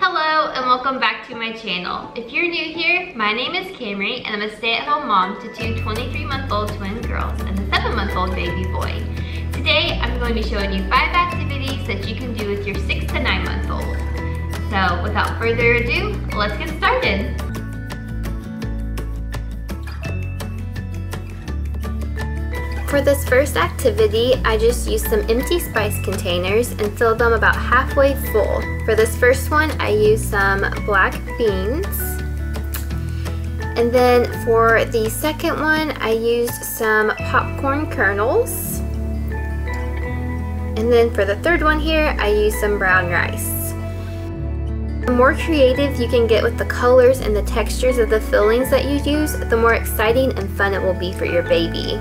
Hello and welcome back to my channel. If you're new here, my name is Camry and I'm a stay-at-home mom to two 23-month-old twin girls and a 7-month-old baby boy. Today I'm going to be showing you 5 activities that you can do with your 6 to 9-month-old. So without further ado, let's get started. For this first activity, I just used some empty spice containers and filled them about halfway full. For this first one, I used some black beans. And then for the second one, I used some popcorn kernels. And then for the third one here, I used some brown rice. The more creative you can get with the colors and the textures of the fillings that you use, the more exciting and fun it will be for your baby.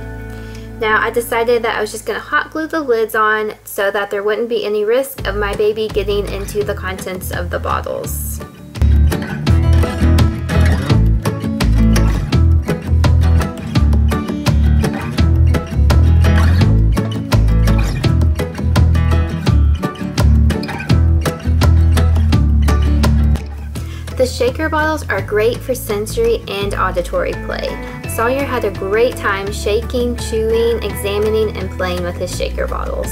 Now I decided that I was just going to hot glue the lids on so that there wouldn't be any risk of my baby getting into the contents of the bottles. The shaker bottles are great for sensory and auditory play. Sawyer had a great time shaking, chewing, examining, and playing with his shaker bottles.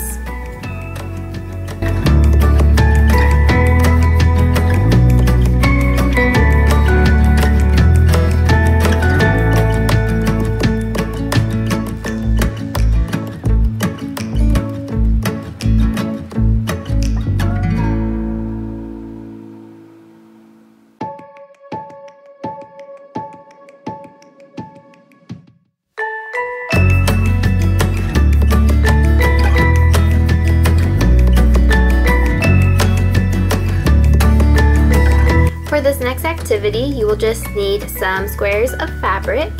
For this next activity, you will just need some squares of fabric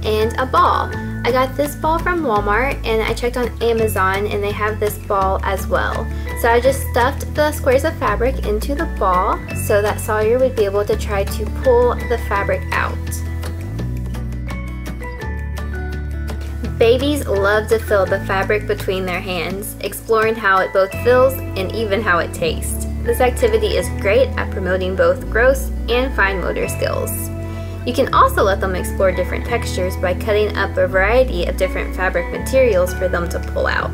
and a ball. I got this ball from Walmart and I checked on Amazon and they have this ball as well. So I just stuffed the squares of fabric into the ball so that Sawyer would be able to try to pull the fabric out. Babies love to feel the fabric between their hands, exploring how it both feels and even how it tastes. This activity is great at promoting both gross and fine motor skills. You can also let them explore different textures by cutting up a variety of different fabric materials for them to pull out.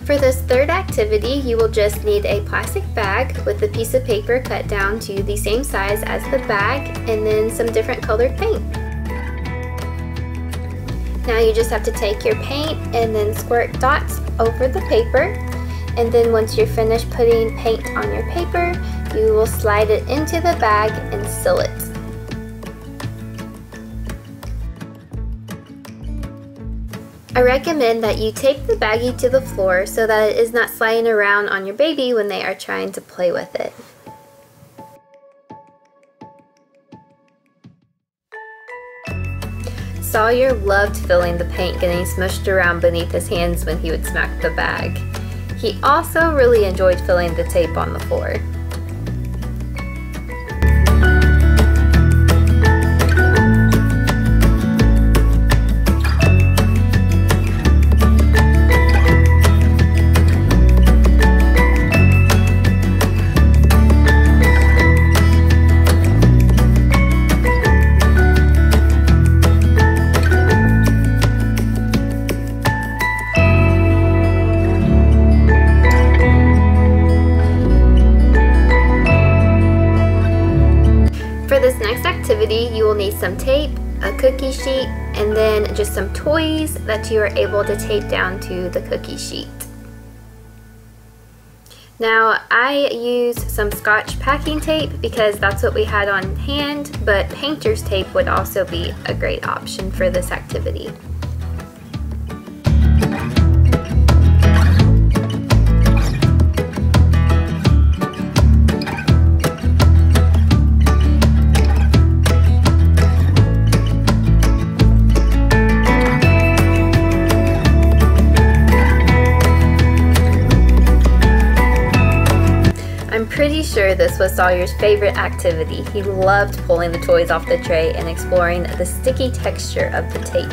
For this third activity, you will just need a plastic bag with a piece of paper cut down to the same size as the bag and then some different colored paint. Now you just have to take your paint and then squirt dots over the paper, and then once you're finished putting paint on your paper, you will slide it into the bag and seal it. I recommend that you tape the baggie to the floor so that it is not sliding around on your baby when they are trying to play with it. Sawyer loved feeling the paint getting smushed around beneath his hands when he would smack the bag. He also really enjoyed feeling the tape on the floor. For this next activity, you will need some tape, a cookie sheet, and then just some toys that you are able to tape down to the cookie sheet. Now, I use some Scotch packing tape because that's what we had on hand, but painter's tape would also be a great option for this activity. pretty sure this was Sawyer's favorite activity. He loved pulling the toys off the tray and exploring the sticky texture of the tape.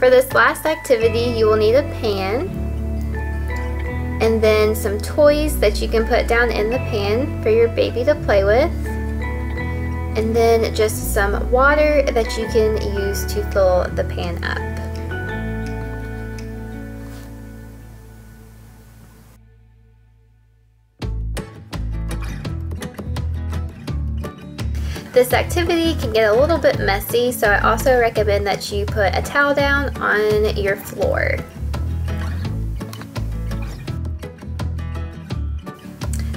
For this last activity, you will need a pan and then some toys that you can put down in the pan for your baby to play with, and then just some water that you can use to fill the pan up. This activity can get a little bit messy, so I also recommend that you put a towel down on your floor.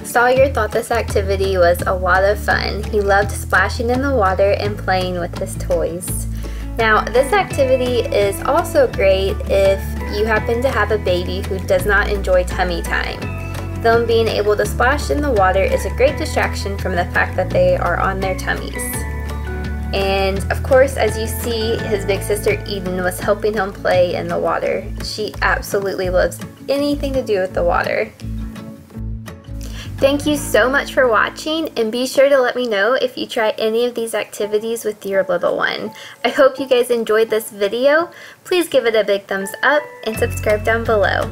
Sawyer thought this activity was a lot of fun. He loved splashing in the water and playing with his toys. Now, this activity is also great if you happen to have a baby who does not enjoy tummy time. Them being able to splash in the water is a great distraction from the fact that they are on their tummies. And of course, as you see, his big sister Eden was helping him play in the water. She absolutely loves anything to do with the water. Thank you so much for watching, and be sure to let me know if you try any of these activities with your little one. I hope you guys enjoyed this video. Please give it a big thumbs up and subscribe down below.